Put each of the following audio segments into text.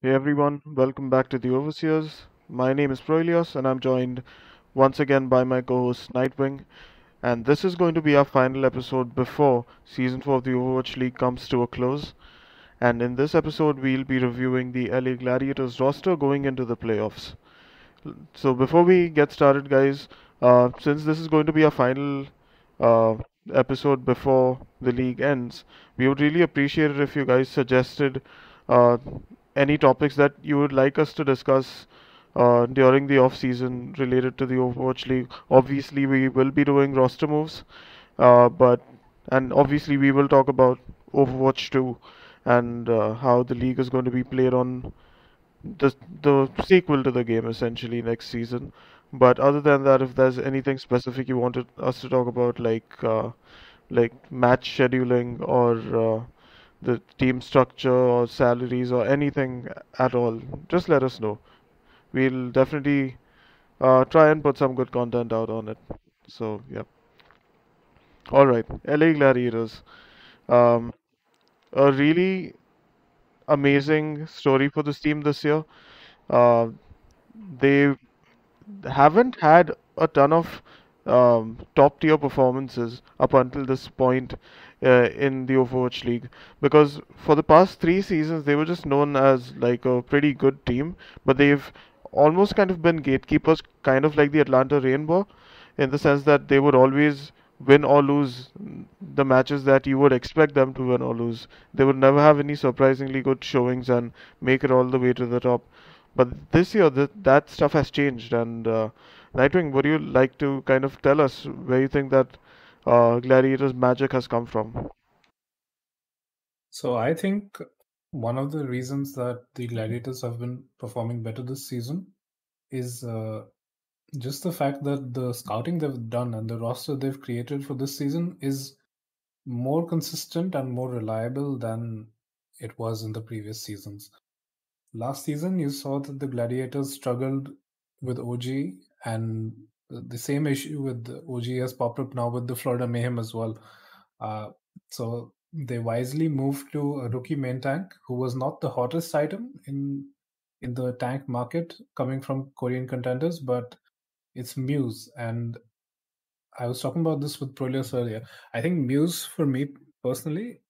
Hey everyone, welcome back to the Overseers. My name is Proilios and I'm joined once again by my co-host Nightwing. And this is going to be our final episode before Season 4 of the Overwatch League comes to a close. And in this episode, we'll be reviewing the LA Gladiators roster going into the playoffs. So before we get started, guys, since this is going to be our final uh, episode before the league ends, we would really appreciate it if you guys suggested uh, any topics that you would like us to discuss during the off season related to the Overwatch League. Obviously, we will be doing roster moves, but and obviously we will talk about Overwatch 2 and how the league is going to be played on the the sequel to the game essentially next season. But other than that, if there's anything specific you wanted us to talk about, like match scheduling or the team structure or salaries or anything at all, just let us know. We'll definitely try and put some good content out on it. So yeah. All right, LA Gladiators. Um, a really amazing story for this team this year. Uh, they haven't had a ton of top tier performances up until this point in the Overwatch League because for the past 3 seasons they were just known as like a pretty good team, but they've almost kind of been gatekeepers, kind of like the Atlanta Rainbow, in the sense that they would always win or lose the matches that you would expect them to win or lose. They would never have any surprisingly good showings and make it all the way to the top. But this year, that stuff has changed. And Nightwing, would you like to kind of tell us where you think that Gladiator's magic has come from? So I think one of the reasons that the Gladiators have been performing better this season is just the fact that the scouting they've done and the roster they've created for this season is more consistent and more reliable than it was in the previous seasons. Last season, you saw that the Gladiators struggled with OG, and the same issue with OG has popped up now with the Florida Mayhem as well. Uh, so they wisely moved to a rookie main tank who was not the hottest item in the tank market coming from Korean contenders, but it's Muse. And I was talking about this with Prolius earlier. I think Muse, for me personally,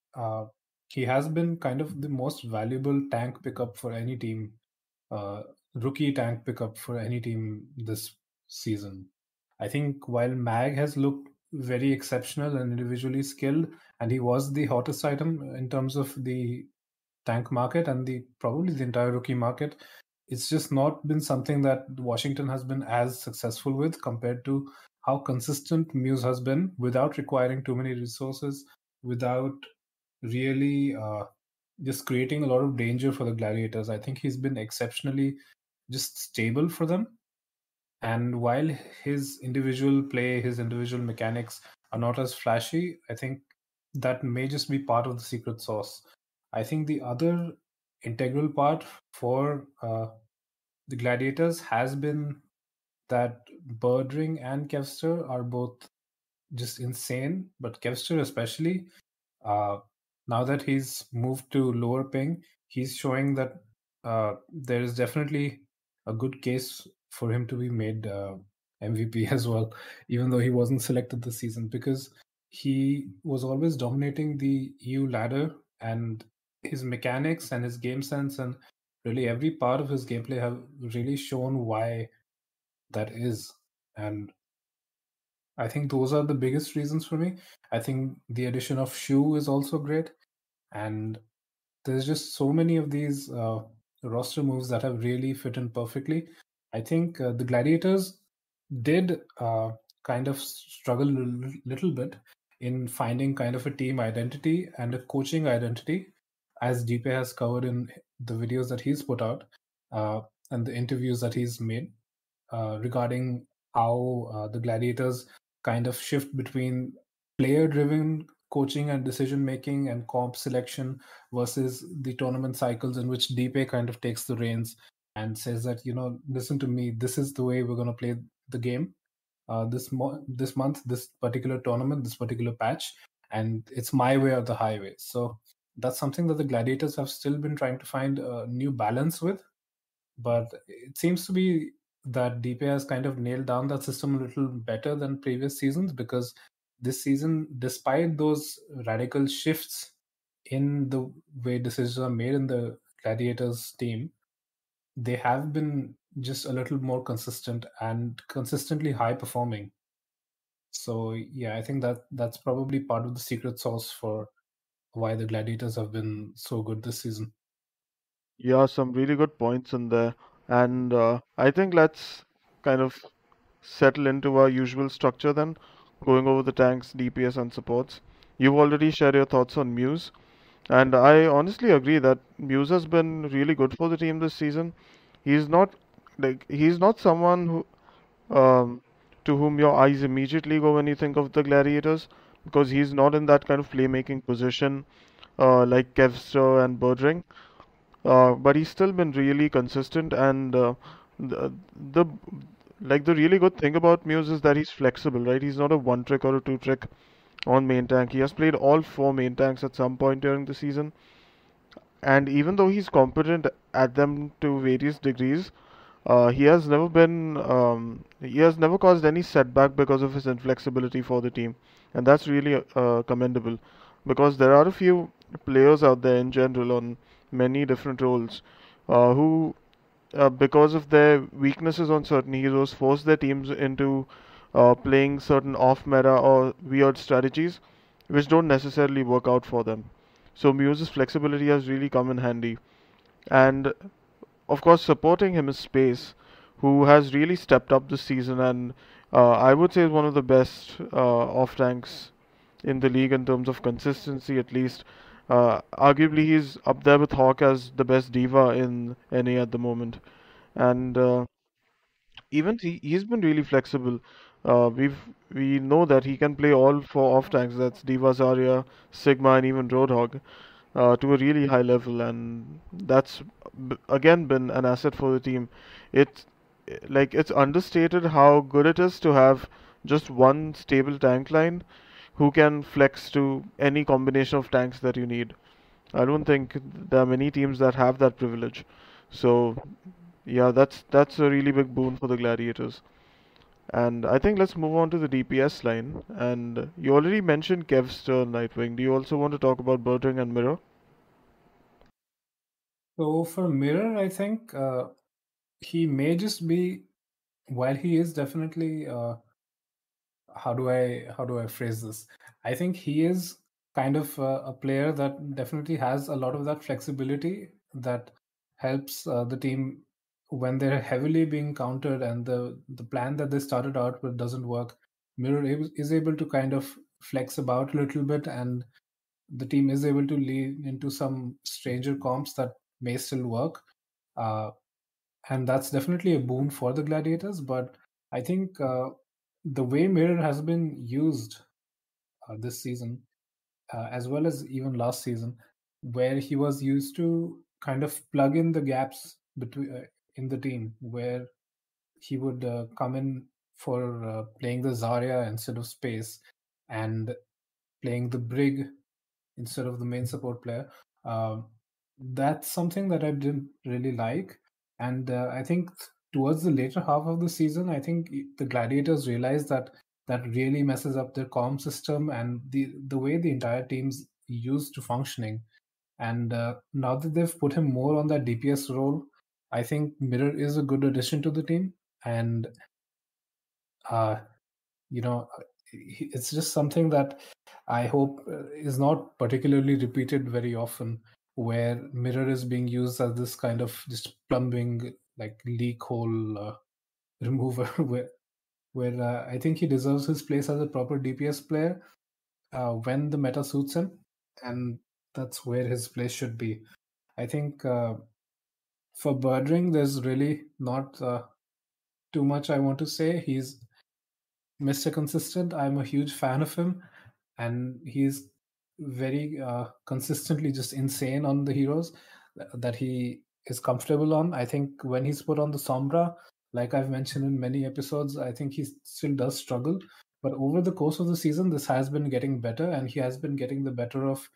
he has been kind of the most valuable tank pickup for any team, uh, rookie tank pickup for any team this season. I think while Mag has looked very exceptional and individually skilled, and he was the hottest item in terms of the tank market and the probably the entire rookie market, it's just not been something that Washington has been as successful with compared to how consistent Muse has been without requiring too many resources, without really just creating a lot of danger for the Gladiators. I think he's been exceptionally just stable for them. And while his individual play, his individual mechanics are not as flashy, I think that may just be part of the secret sauce. I think the other integral part for the Gladiators has been that Birdring and Kevster are both just insane, but Kevster especially, uh, now that he's moved to lower ping, he's showing that there is definitely a good case for him to be made MVP as well, even though he wasn't selected this season because he was always dominating the EU ladder, and his mechanics and his game sense and really every part of his gameplay have really shown why that is. And I think those are the biggest reasons for me. I think the addition of Shu is also great, and there's just so many of these roster moves that have really fit in perfectly. I think the Gladiators did kind of struggle a little bit in finding kind of a team identity and a coaching identity, as Deepe has covered in the videos that he's put out uh, and the interviews that he's made regarding how the Gladiators kind of shift between player driven coaching and decision making and comp selection versus the tournament cycles in which Deepe kind of takes the reins and says that, listen to me, this is the way we're going to play the game this month, this particular tournament, this particular patch, and it's my way or the highway. So that's something that the Gladiators have still been trying to find a new balance with. But it seems to be that DPI has kind of nailed down that system a little better than previous seasons, because this season, despite those radical shifts in the way decisions are made in the Gladiators team, they have been just a little more consistent and consistently high performing. So yeah, I think that that's probably part of the secret sauce for why the Gladiators have been so good this season. Yeah, some really good points in there. And I think let's kind of settle into our usual structure then, going over the tanks, DPS, and supports. You've already shared your thoughts on Muse, and I honestly agree that Muse has been really good for the team this season. He's not he's not someone to whom your eyes immediately go when you think of the Gladiators, because he's not in that kind of playmaking position like Kevster and Birdring. But he's still been really consistent, and the, the the really good thing about Muse is that he's flexible, right? He's not a one trick or a two trick on main tank. He has played all four main tanks at some point during the season, and even though he's competent at them to various degrees, he has never caused any setback because of his inflexibility for the team, and that's really commendable. Because there are a few players out there in general on many different roles who, because of their weaknesses on certain heroes, force their teams into playing certain off-meta or weird strategies, which don't necessarily work out for them. So Muse's flexibility has really come in handy, and of course, supporting him is Space, who has really stepped up this season, and I would say is one of the best off tanks in the league in terms of consistency, at least. Arguably, he's up there with Hawk as the best diva in NA at the moment, and even he's been really flexible. We know that he can play all four off tanks. That's Diva, Zarya, Sigma, and even Roadhog to a really high level, and that's again been an asset for the team. It's it's understated how good it is to have just one stable tank line who can flex to any combination of tanks that you need. I don't think there are many teams that have that privilege. So yeah, that's a really big boon for the Gladiators. And I think let's move on to the DPS line. And you already mentioned Kevster, Nightwing. Do you also want to talk about Birdring and Mirror? So for Mirror, I think he may just be, while he is definitely how do I phrase this? I think he is kind of a player that definitely has a lot of that flexibility that helps the team when they're heavily being countered and the plan that they started out with doesn't work. Mirror is able to kind of flex about a little bit, and the team is able to lean into some stranger comps that may still work. Uh, and that's definitely a boon for the Gladiators. But I think the way Mirror has been used this season, as well as even last season, where he was used to kind of plug in the gaps between in the team, where he would come in for playing the Zarya instead of Space, and playing the Brig instead of the main support player. Um, that's something that I didn't really like, and I think towards the later half of the season, I think the Gladiators realized that that really messes up their comm system and the way the entire team's used to functioning. And now that they've put him more on that DPS role, I think Mirror is a good addition to the team, and uh, it's just something that I hope is not particularly repeated very often, where Mirror is being used as this kind of just plumbing, like leak hole remover, where I think he deserves his place as a proper DPS player when the meta suits him, and that's where his place should be. I think for Birdring, there's really not too much I want to say. He's Mr. Consistent. I'm a huge fan of him, and he's very consistently just insane on the heroes that he is comfortable on. I think when he's put on the Sombra, like I've mentioned in many episodes, I think he still does struggle. But over the course of the season, this has been getting better, and he has been getting the better of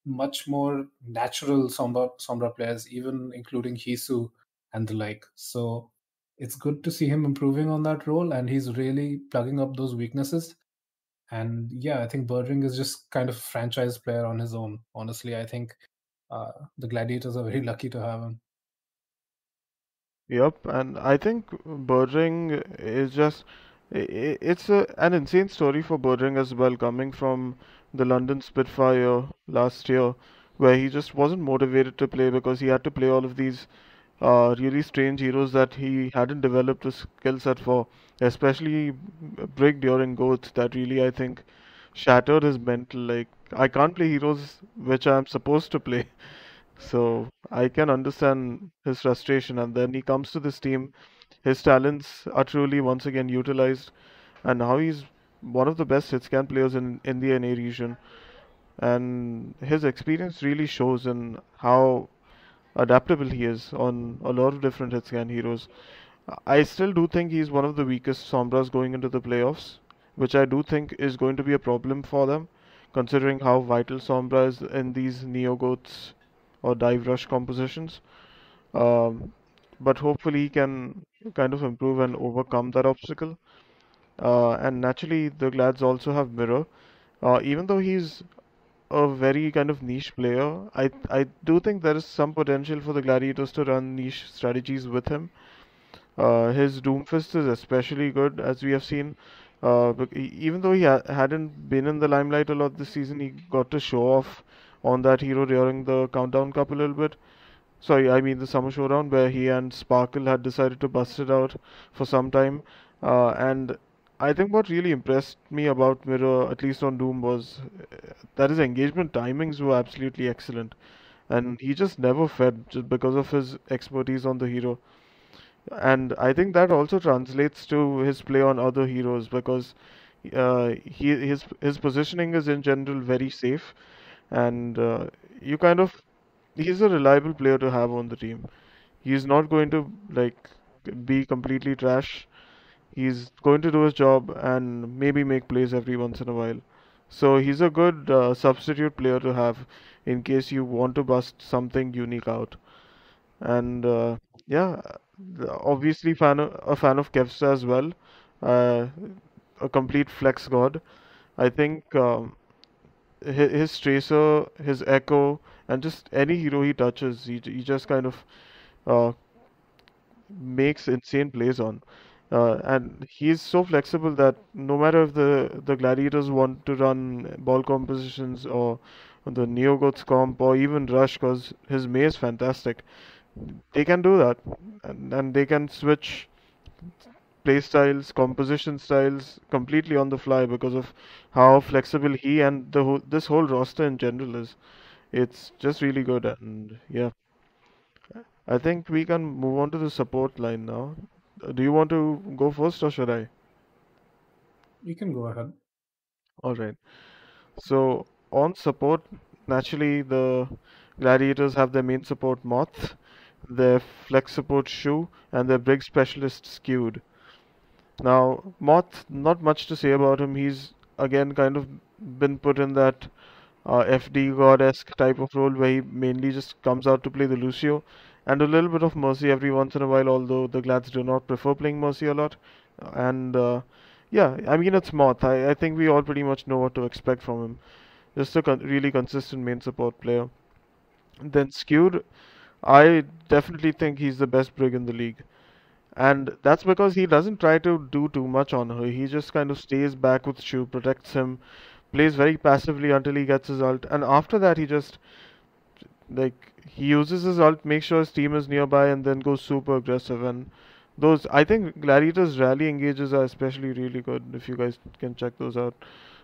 much more natural Sombra players, even including Hisu and the like. So it's good to see him improving on that role, and he's really plugging up those weaknesses. And yeah, I think Birdring is just kind of a franchise player on his own. Honestly, I think the Gladiators are very lucky to have him. Yep, and I think Birdring is just it's an insane story for Birdring as well, coming from the London Spitfire last year, where he just wasn't motivated to play because he had to play all of these really strange heroes that he hadn't developed a skill set for, especially Brig during Goats. That really, I think, shattered his mental. Like, I can't play heroes which I'm supposed to play. So I can understand his frustration. And then he comes to this team. His talents are truly once again utilized, and now he's one of the best hitscan players in the NA region. And his experience really shows in how adaptable he is on a lot of different hitscan heroes. I still do think he's one of the weakest Sombras going into the playoffs, which I do think is going to be a problem for them, considering how vital Sombra is in these Neo Goats or dive rush compositions. Um, but hopefully he can kind of improve and overcome that obstacle. And naturally, the Glads also have Mirror. Even though he's a very kind of niche player, I do think there is some potential for the Gladiators to run niche strategies with him. His Doomfist is especially good, as we have seen. Even though he hadn't been in the limelight a lot this season, he got to show off on that hero during the Countdown Cup a little bit. Sorry, I mean the Summer Showdown, where he and Sparkle had decided to bust it out for some time. And I think what really impressed me about Mirror, at least on Doom, was that his engagement timings were absolutely excellent. And he just never fed just because of his expertise on the hero. And I think that also translates to his play on other heroes because his positioning is in general very safe, and you kind of he's a reliable player to have on the team. He's not going to like be completely trash. He's going to do his job and maybe make plays every once in a while. So he's a good substitute player to have in case you want to bust something unique out. And yeah, obviously a fan of Kevsta as well. Uh, a complete flex god. I think his Tracer, his Echo, and just any hero he touches, he just kind of uh, makes insane plays on. And he's so flexible that no matter if the Gladiators want to run ball compositions or the Neogoths comp or even Rush, because his May is fantastic, they can do that. And they can switch play styles, composition styles completely on the fly because of how flexible he and this whole roster in general is. It's just really good, and yeah, I think we can move on to the support line now. Do you want to go first or should I? You can go ahead. All right. So on support, naturally the gladiators have their main support Moth, their flex support Shoe, and their brig specialist Skewed. Now, Moth, not much to say about him. He's again kind of been put in that FD God-esque type of role where he mainly just comes out to play the Lucio and a little bit of Mercy every once in a while, although the Glads do not prefer playing Mercy a lot. And yeah, I mean, it's Moth. I think we all pretty much know what to expect from him. Just a really consistent main support player. Then Skewed, I definitely think he's the best brig in the league. And that's because he doesn't try to do too much on her. He just kind of stays back with Shu, protects him, plays very passively until he gets his ult, and after that he just he uses his ult, makes sure his team is nearby, and then goes super aggressive. And those I think Gladiators rally engages are especially really good. If you guys can check those out,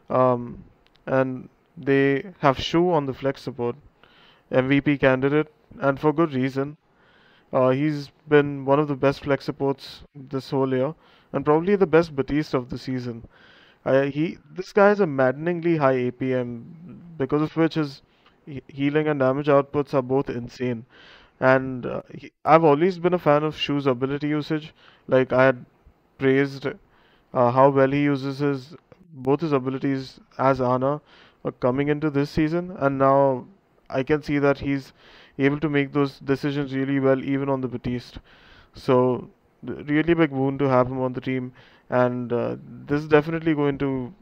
um, and they have Shu on the flex support, MVP candidate, and for good reason. He's been one of the best flex supports this whole year, and probably the best Batiste of the season. This guy has a maddeningly high APM, because of which his healing and damage outputs are both insane. And I've always been a fan of Shu's ability usage. Like I had praised how well he uses his both his abilities as Ana coming into this season, and now I can see that he's able to make those decisions really well, even on the Batiste. So, really big boon to have him on the team, and this is definitely going to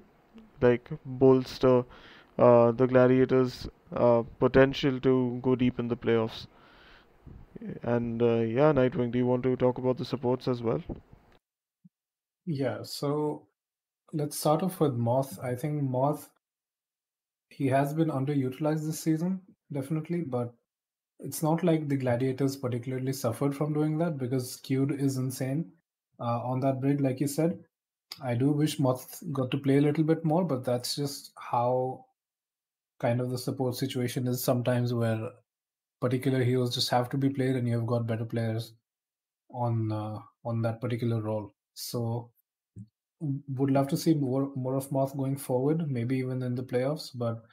like bolster the Gladiators' potential to go deep in the playoffs. And yeah, Nightwing, do you want to talk about the supports as well? Yeah, so let's start off with Moth. I think Moth, he has been underutilized this season, definitely, but it's not like the Gladiators particularly suffered from doing that because Skewed is insane on that bridge, like you said. I do wish Moth got to play a little bit more, but that's just how kind of the support situation is sometimes, where particular heroes just have to be played and you've got better players on that particular role. So would love to see more of Moth going forward, maybe even in the playoffs. But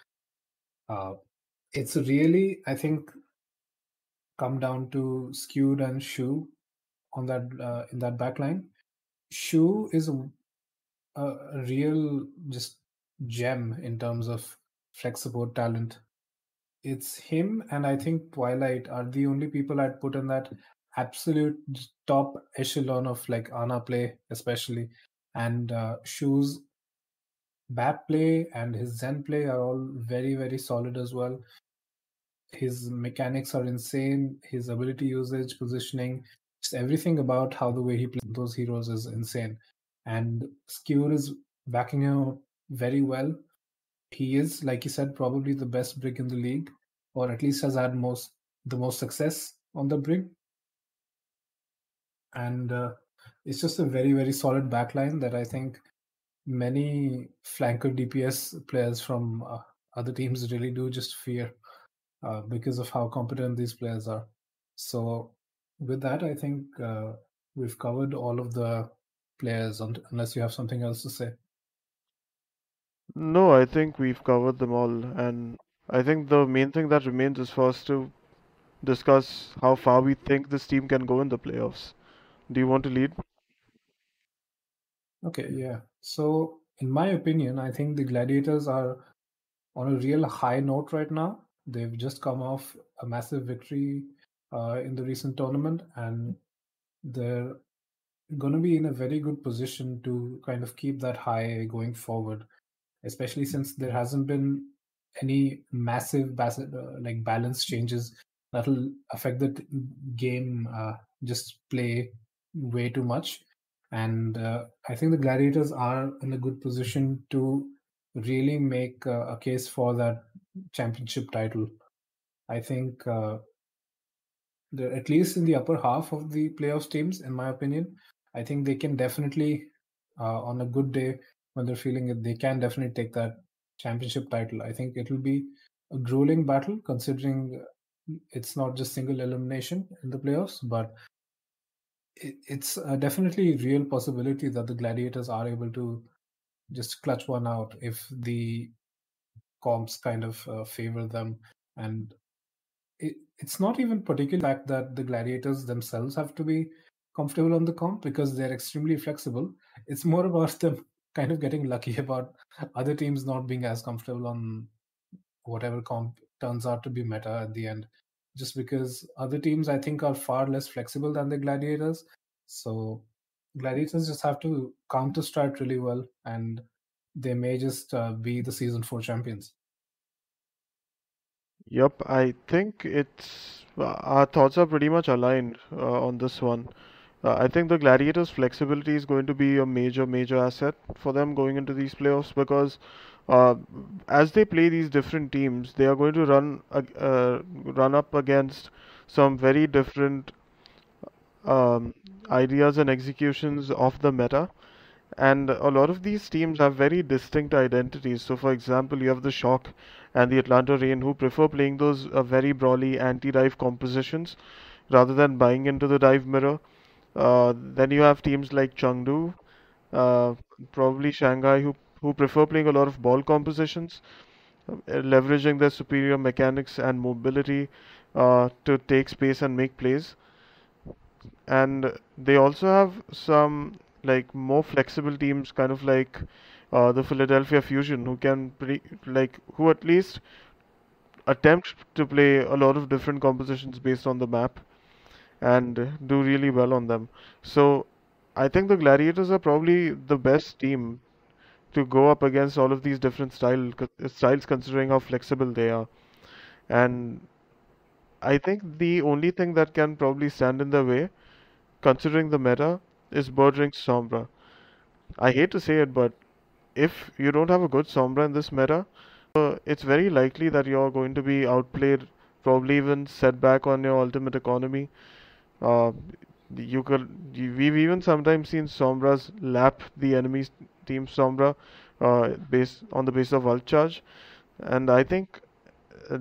uh, it's really, I think, come down to Skewed and Shu on that in that back line. Shu is a real just gem in terms of flex support talent. It's him and I think Twilight are the only people I'd put in that absolute top echelon of like Ana play, especially. And Shu's bat play and his Zen play are all very, very solid as well. His mechanics are insane. His ability usage, positioning, just everything about how the way he plays those heroes is insane. And Skewer is backing him up very well. He is, like you said, probably the best brig in the league, or at least has had the most success on the brig. And it's just a very, very solid backline that I think many flanker DPS players from other teams really do just fear because of how competent these players are. So, with that, I think we've covered all of the players, unless you have something else to say. No, I think we've covered them all, and I think the main thing that remains is for us to discuss how far we think this team can go in the playoffs. Do you want to lead? Okay, yeah. So, in my opinion, I think the Gladiators are on a real high note right now. They've just come off a massive victory in the recent tournament, and they're going to be in a very good position to kind of keep that high going forward, especially since there hasn't been any massive like balance changes that'll affect the game just play way too much. And I think the Gladiators are in a good position to really make a case for that championship title. I think they're at least in the upper half of the playoffs teams, in my opinion. I think they can definitely, on a good day, when they're feeling it, they can definitely take that championship title. I think it will be a grueling battle, considering it's not just single elimination in the playoffs, but it's definitely a real possibility that the Gladiators are able to just clutch one out if the comps kind of favor them. And it's not even particularly the fact that the Gladiators themselves have to be comfortable on the comp because they're extremely flexible. It's more about them kind of getting lucky about other teams not being as comfortable on whatever comp turns out to be meta at the end. Just because other teams, I think, are far less flexible than the Gladiators. So Gladiators just have to counter strike really well, and they may just be the season 4 champions. Yep, I think it's our thoughts are pretty much aligned on this one. I think the Gladiators' flexibility is going to be a major, major asset for them going into these playoffs because uh, as they play these different teams, they are going to run up against some very different um, ideas and executions of the meta. And a lot of these teams have very distinct identities. So, for example, you have the Shock and the Atlanta Reign who prefer playing those very brawly anti-dive compositions rather than buying into the dive mirror. Then you have teams like Chengdu, uh, probably Shanghai, who prefer playing a lot of ball compositions, leveraging their superior mechanics and mobility to take space and make plays. And they also have some like more flexible teams, kind of like the Philadelphia Fusion, who can who at least attempt to play a lot of different compositions based on the map and do really well on them. So I think the Gladiators are probably the best team to go up against all of these different styles, considering how flexible they are. And I think the only thing that can probably stand in their way, considering the meta, is Bordering Sombra. I hate to say it, but if you don't have a good Sombra in this meta, it's very likely that you're going to be outplayed, probably even set back on your ultimate economy. Uh, we've even sometimes seen Sombras lap the enemy's team Sombra, based on the basis of ult charge, and I think uh,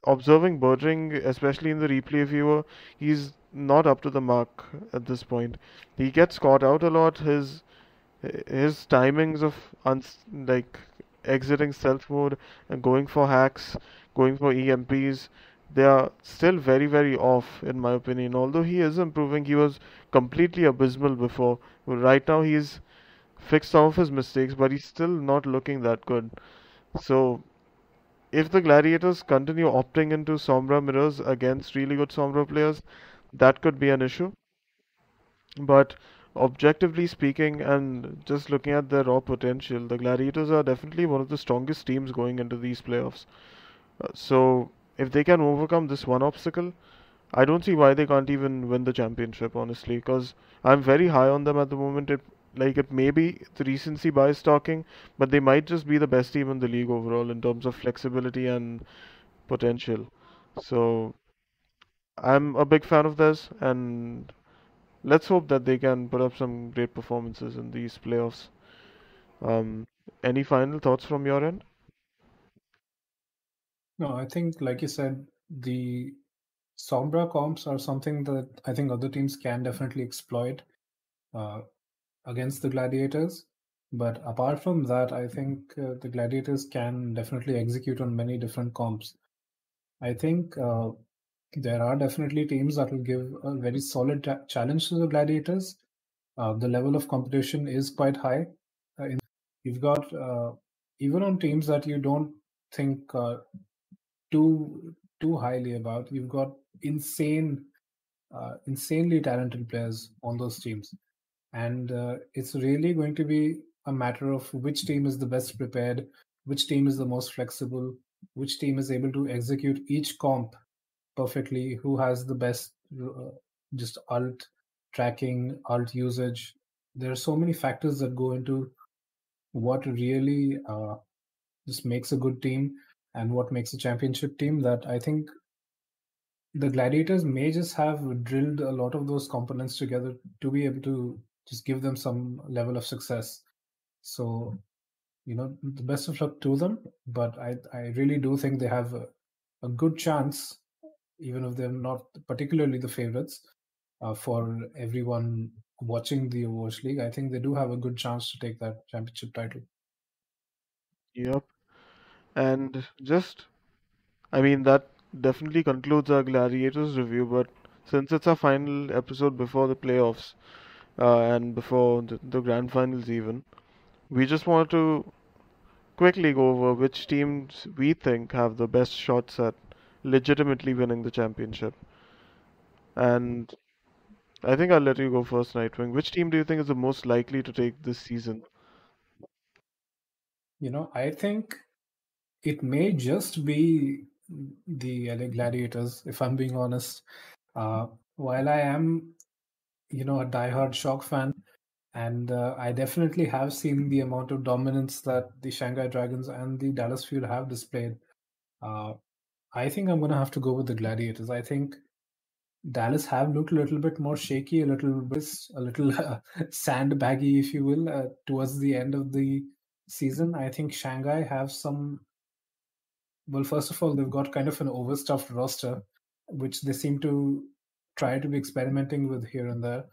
observing Burdring, especially in the replay viewer, he's not up to the mark at this point. He gets caught out a lot. His timings of like exiting stealth mode and going for hacks, going for EMPs, they are still very, very off in my opinion. Although he is improving, he was completely abysmal before. Right now he's fixed some of his mistakes, but he's still not looking that good. So if the Gladiators continue opting into Sombra mirrors against really good Sombra players, that could be an issue. But objectively speaking, and just looking at their raw potential, the Gladiators are definitely one of the strongest teams going into these playoffs. So if they can overcome this one obstacle, I don't see why they can't even win the championship, honestly, because I'm very high on them at the moment. It may be the recency bias talking, but they might just be the best team in the league overall in terms of flexibility and potential. So I'm a big fan of theirs, and let's hope that they can put up some great performances in these playoffs. Um, any final thoughts from your end? No, I think, like you said, the Sombra comps are something that I think other teams can definitely exploit uh, against the Gladiators. But apart from that, I think the Gladiators can definitely execute on many different comps. I think there are definitely teams that will give a very solid challenge to the Gladiators. The level of competition is quite high. You've got even on teams that you don't think too highly about. You've got insanely talented players on those teams, and it's really going to be a matter of which team is the best prepared, which team is the most flexible, which team is able to execute each comp perfectly, who has the best just alt tracking, alt usage. There are so many factors that go into what really just makes a good team and what makes a championship team, that I think the Gladiators may just have drilled a lot of those components together to be able to just give them some level of success. So, the best of luck to them. But I really do think they have a good chance, even if they're not particularly the favorites for everyone watching the Overwatch League. I think they do have a good chance to take that championship title. Yep. And just, I mean, that definitely concludes our Gladiators review, but since it's our final episode before the playoffs, and before the grand finals even, we just wanted to quickly go over which teams we think have the best shots at legitimately winning the championship. And I think I'll let you go first, Nightwing. Which team do you think is the most likely to take this season? I think it may just be the LA Gladiators, if I'm being honest. Uh, while I am, a diehard Shock fan, and I definitely have seen the amount of dominance that the Shanghai Dragons and the Dallas Fuel have displayed. Uh, I think I'm going to have to go with the Gladiators. I think Dallas have looked a little bit more shaky, a little sandbaggy, if you will, towards the end of the season. I think Shanghai have some. Well, first of all, they've got kind of an overstuffed roster, which they seem to try to be experimenting with here and there.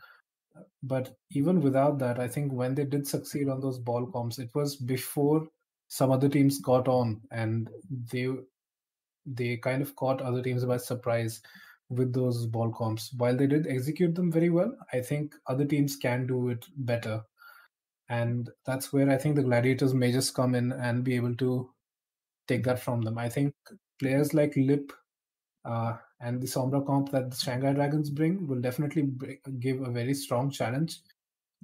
But even without that, I think when they did succeed on those ball comps, it was before some other teams got on, and they kind of caught other teams by surprise with those ball comps. While they did execute them very well, I think other teams can do it better. And that's where I think the Gladiators may just come in and be able to take that from them. I think players like Lip and the Sombra comp that the Shanghai Dragons bring will definitely give a very strong challenge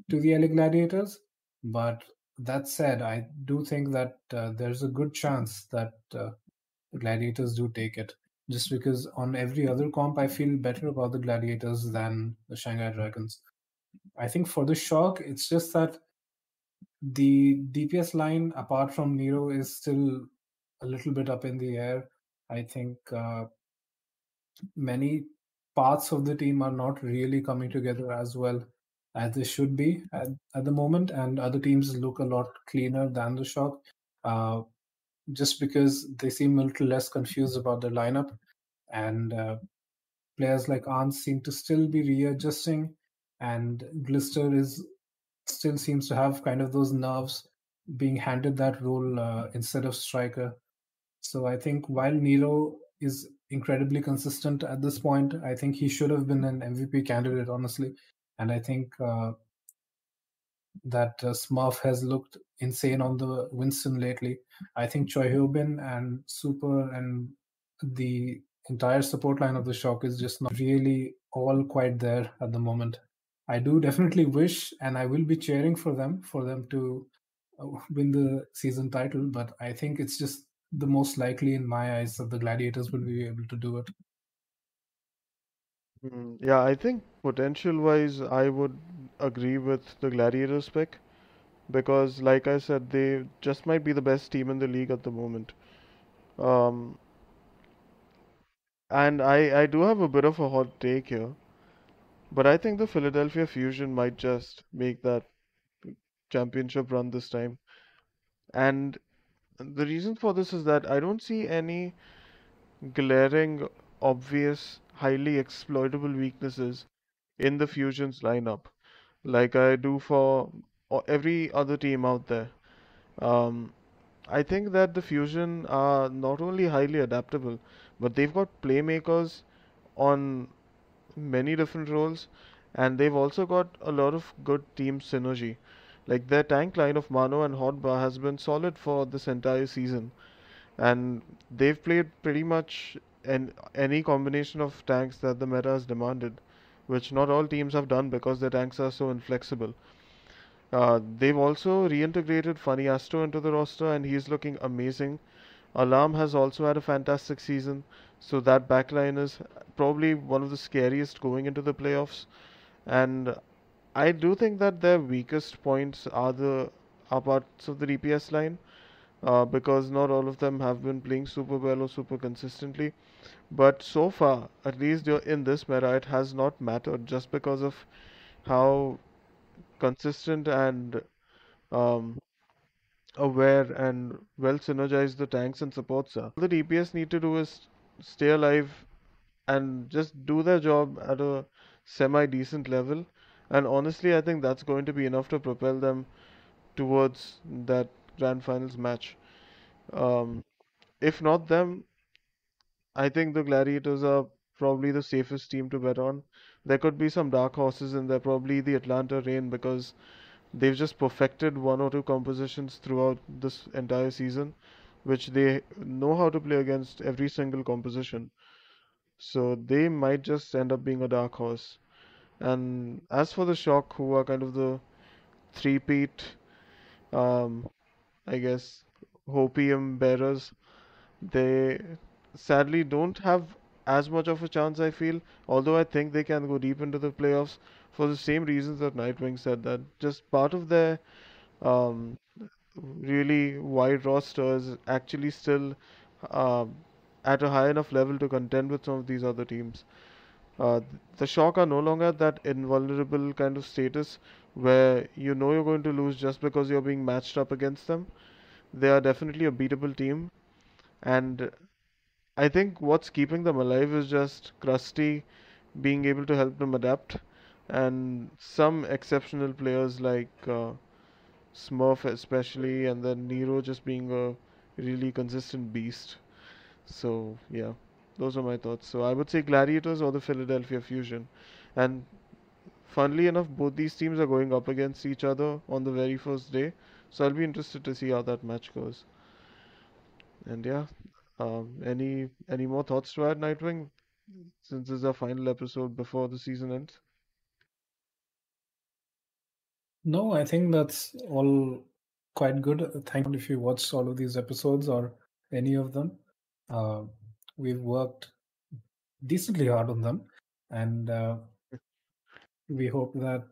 to the LA Gladiators. But that said, I do think that there's a good chance that the Gladiators do take it. Just because on every other comp, I feel better about the Gladiators than the Shanghai Dragons. I think for the shock, it's just that the DPS line, apart from Nero, is still a little bit up in the air. I think many parts of the team are not really coming together as well as they should be at the moment, and other teams look a lot cleaner than the shock. Uh, just because they seem a little less confused about their lineup, and players like Arns seem to still be readjusting, and Glister is still seems to have kind of those nerves being handed that role instead of striker. So I think while Nero is incredibly consistent at this point, I think he should have been an MVP candidate, honestly. And I think that Smurf has looked insane on the Winston lately. I think Choi Hyobin and Super and the entire support line of the Shock is just not really all quite there at the moment. I do definitely wish, and I will be cheering for them to win the season title, but I think it's just the most likely in my eyes that the Gladiators will be able to do it. Yeah, I think potential-wise, I would agree with the Gladiators pick because, like I said, they just might be the best team in the league at the moment. Um, and I do have a bit of a hot take here, but I think the Philadelphia Fusion might just make that championship run this time. And the reason for this is that I don't see any glaring, obvious, highly exploitable weaknesses in the Fusion's lineup, like I do for every other team out there. Um, I think that the Fusion are not only highly adaptable, but they've got playmakers on many different roles, and they've also got a lot of good team synergy. Like their tank line of Mano and Hotbar has been solid for this entire season, and they've played pretty much any combination of tanks that the meta has demanded, which not all teams have done because their tanks are so inflexible. They've also reintegrated Funny Astro into the roster, and he's looking amazing. Alarm has also had a fantastic season, so that backline is probably one of the scariest going into the playoffs. And I do think that their weakest points are parts of the DPS line, because not all of them have been playing super well or super consistently. But so far, at least in this meta, it has not mattered just because of how consistent and um, aware and well synergized the tanks and supports are. All the DPS need to do is stay alive and just do their job at a semi decent level. And honestly, I think that's going to be enough to propel them towards that grand finals match. Um, if not them, I think the Gladiators are probably the safest team to bet on. There could be some dark horses in there, probably the Atlanta Reign, because they've just perfected one or two compositions throughout this entire season, which they know how to play against every single composition. So they might just end up being a dark horse. And as for the Shock, who are kind of the three-peat, um, I guess, hopium bearers, they sadly don't have as much of a chance, I feel. Although I think they can go deep into the playoffs for the same reasons that Nightwing said, that just part of their um, really wide roster is actually still uh, at a high enough level to contend with some of these other teams. Uh, the Shock are no longer that invulnerable kind of status where you know you're going to lose just because you're being matched up against them. They are definitely a beatable team, and I think what's keeping them alive is just Krusty being able to help them adapt, and some exceptional players like Smurf especially, and then Nero just being a really consistent beast. So yeah, those are my thoughts. So I would say Gladiators or the Philadelphia Fusion. And funnily enough, both these teams are going up against each other on the very first day. So I'll be interested to see how that match goes. And yeah. Any more thoughts to add, Nightwing? Since this is our final episode before the season ends. No, I think that's all quite good. Thank you if you watched all of these episodes or any of them. Uh, we've worked decently hard on them, and we hope that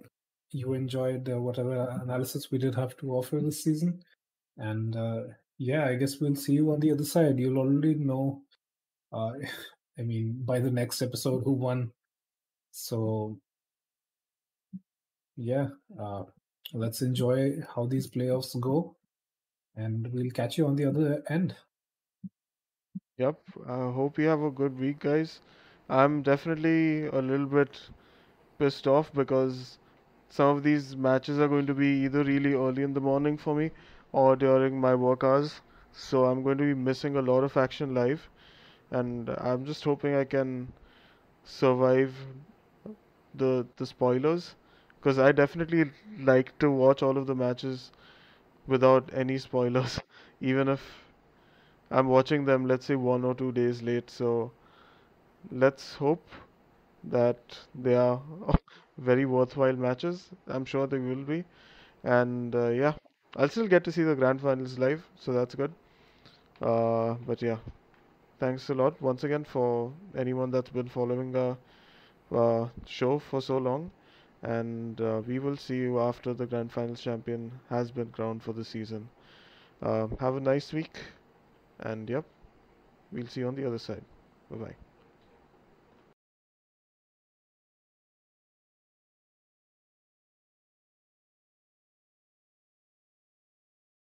you enjoyed whatever analysis we did have to offer this season. And yeah, I guess we'll see you on the other side. You'll already know, uh, I mean, by the next episode who won. So yeah, uh, let's enjoy how these playoffs go, and we'll catch you on the other end. Yep. I hope you have a good week, guys. I'm definitely a little bit pissed off because some of these matches are going to be either really early in the morning for me or during my work hours. So I'm going to be missing a lot of action live, and I'm just hoping I can survive the spoilers because I definitely like to watch all of the matches without any spoilers, even if I'm watching them, let's say 1 or 2 days late. So let's hope that they are very worthwhile matches. I'm sure they will be. And yeah, I'll still get to see the grand finals live, so that's good. But yeah, thanks a lot once again for anyone that's been following the show for so long. And we will see you after the grand finals champion has been crowned for the season. Have a nice week, and yep, we'll see you on the other side. Bye bye.